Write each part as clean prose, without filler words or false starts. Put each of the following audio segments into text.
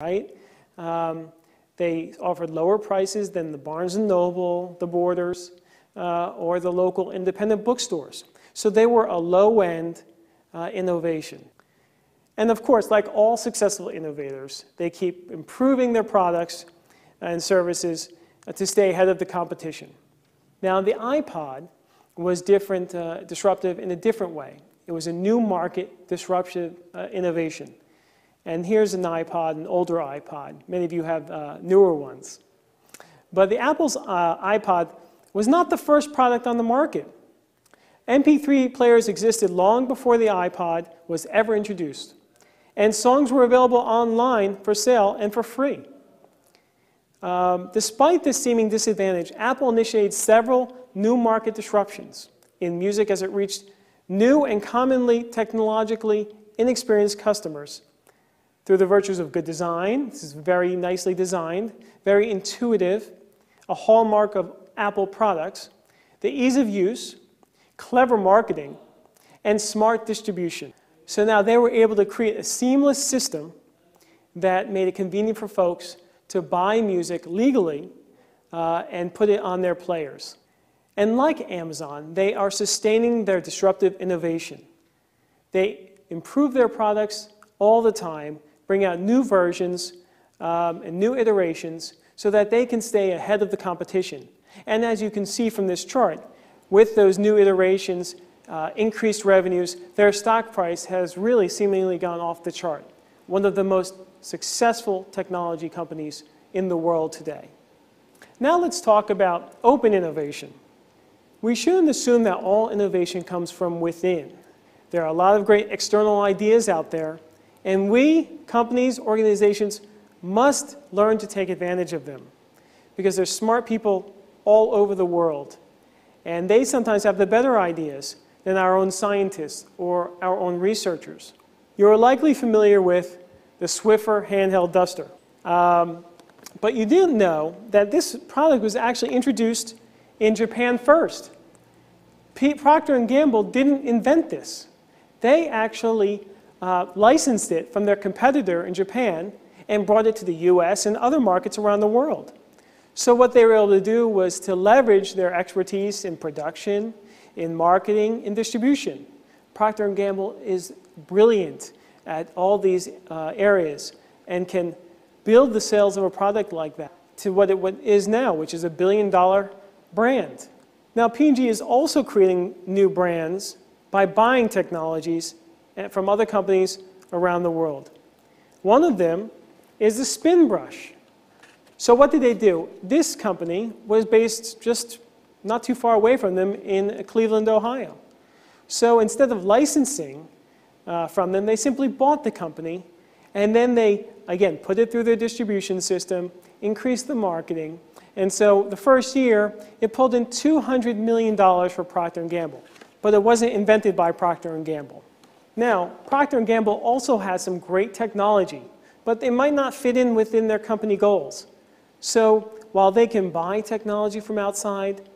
right? They offered lower prices than the Barnes & Noble, the Borders, or the local independent bookstores. So they were a low-end innovation. And of course, like all successful innovators, they keep improving their products and services to stay ahead of the competition. Now, the iPod was disruptive in a different way. It was a new market disruptive innovation. And here's an iPod, an older iPod. Many of you have newer ones. But the Apple's iPod was not the first product on the market. MP3 players existed long before the iPod was ever introduced. And songs were available online for sale and for free. Despite this seeming disadvantage, Apple initiated several new market disruptions in music as it reached new and commonly technologically inexperienced customers through the virtues of good design. This is very nicely designed, very intuitive, a hallmark of Apple products, the ease of use, clever marketing, and smart distribution. So now they were able to create a seamless system that made it convenient for folks to buy music legally and put it on their players. And like Amazon, they are sustaining their disruptive innovation. They improve their products all the time, bring out new versions and new iterations so that they can stay ahead of the competition. And as you can see from this chart, with those new iterations, increased revenues, their stock price has really seemingly gone off the chart. One of the most successful technology companies in the world today. Now let's talk about open innovation. We shouldn't assume that all innovation comes from within. There are a lot of great external ideas out there, and we, companies, organizations, must learn to take advantage of them because there's smart people all over the world, and they sometimes have the better ideas than our own scientists or our own researchers. You're likely familiar with the Swiffer handheld duster. But you didn't know that this product was actually introduced in Japan first. Procter & Gamble didn't invent this. They actually licensed it from their competitor in Japan and brought it to the US and other markets around the world. So what they were able to do was to leverage their expertise in production, in marketing, in distribution. Procter & Gamble is brilliant at all these areas and can build the sales of a product like that to what it is now, which is a billion-dollar brand. Now, P&G is also creating new brands by buying technologies from other companies around the world. One of them is the spin brush. So what did they do? This company was based just not too far away from them in Cleveland, Ohio. So instead of licensing from them, they simply bought the company, and then they, again, put it through their distribution system, increased the marketing, and so the first year, it pulled in $200 million for Procter & Gamble, but it wasn't invented by Procter & Gamble. Now, Procter & Gamble also has some great technology, but they might not fit in within their company goals. So while they can buy technology from outside,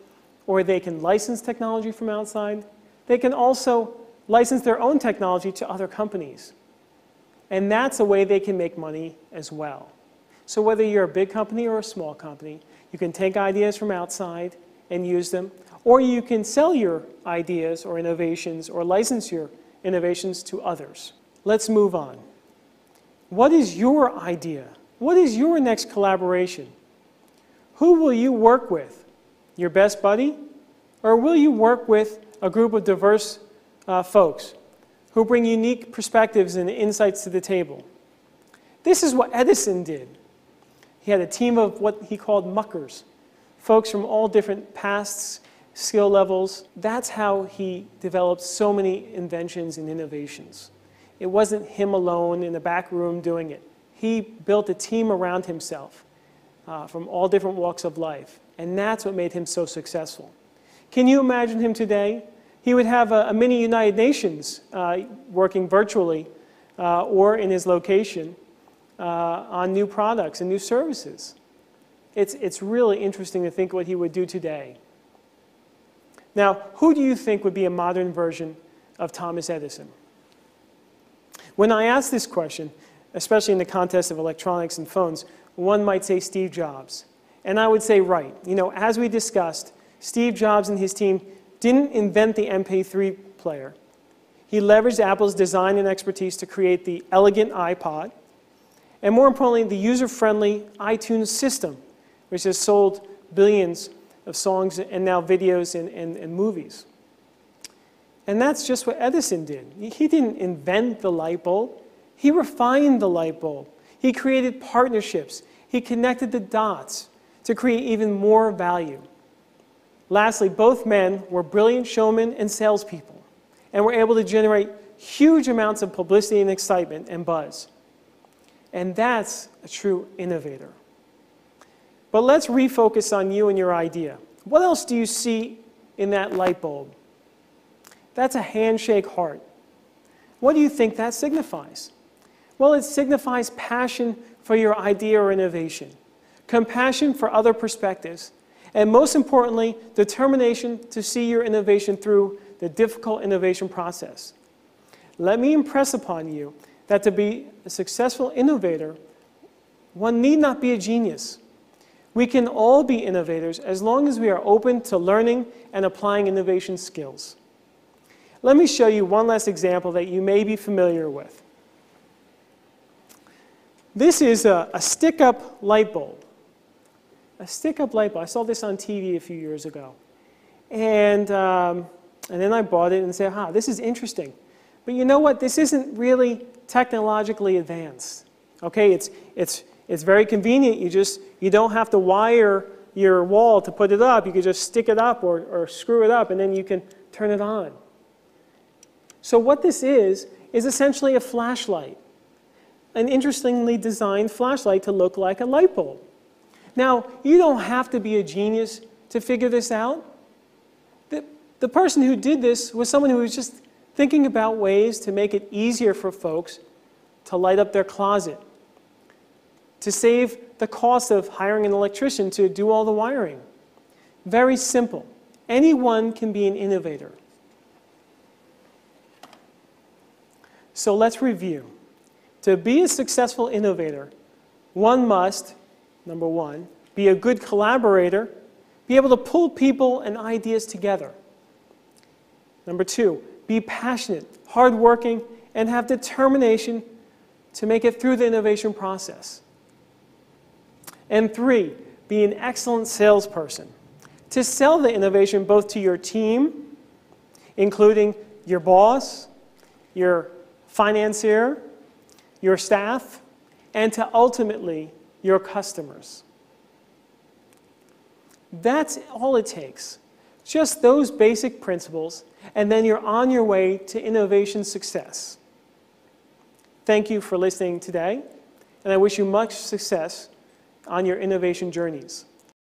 or they can license technology from outside, they can also license their own technology to other companies. And that's a way they can make money as well. So whether you're a big company or a small company, you can take ideas from outside and use them, or you can sell your ideas or innovations or license your innovations to others. Let's move on. What is your idea? What is your next collaboration? Who will you work with? Your best buddy? Or will you work with a group of diverse folks who bring unique perspectives and insights to the table? This is what Edison did. He had a team of what he called muckers, folks from all different pasts, skill levels. That's how he developed so many inventions and innovations. It wasn't him alone in the back room doing it. He built a team around himself from all different walks of life, and that's what made him so successful. Can you imagine him today? He would have a mini United Nations working virtually or in his location on new products and new services. It's really interesting to think what he would do today. Now, who do you think would be a modern version of Thomas Edison? When I asked this question, especially in the context of electronics and phones, one might say Steve Jobs. And I would say right. As we discussed, Steve Jobs and his team didn't invent the MP3 player. He leveraged Apple's design and expertise to create the elegant iPod, and more importantly, the user-friendly iTunes system, which has sold billions of songs and now videos and movies. And that's just what Edison did. He didn't invent the light bulb. He refined the light bulb. He created partnerships. He connected the dots to create even more value. Lastly, both men were brilliant showmen and salespeople, and were able to generate huge amounts of publicity and excitement and buzz. And that's a true innovator. But let's refocus on you and your idea. What else do you see in that light bulb? That's a handshake heart. What do you think that signifies? Well, it signifies passion for your idea or innovation, compassion for other perspectives, and most importantly, determination to see your innovation through the difficult innovation process. Let me impress upon you that to be a successful innovator, one need not be a genius. We can all be innovators as long as we are open to learning and applying innovation skills. Let me show you one last example that you may be familiar with. This is a stick-up light bulb. A stick-up light bulb. I saw this on TV a few years ago. And then I bought it and said, this is interesting. But you know what? This isn't really technologically advanced. Okay, it's very convenient. You don't have to wire your wall to put it up. You can just stick it up or screw it up, and then you can turn it on. So what this is essentially a flashlight, an interestingly designed flashlight to look like a light bulb. Now, you don't have to be a genius to figure this out. The person who did this was someone who was just thinking about ways to make it easier for folks to light up their closet, to save the cost of hiring an electrician to do all the wiring. Very simple. Anyone can be an innovator. So let's review. To be a successful innovator, one must, number one, be a good collaborator, be able to pull people and ideas together. Number two, be passionate, hardworking, and have determination to make it through the innovation process. And three, be an excellent salesperson, to sell the innovation both to your team, including your boss, your financier, your staff, and to ultimately your customers. That's all it takes. Just those basic principles, and then you're on your way to innovation success. Thank you for listening today, and I wish you much success on your innovation journeys.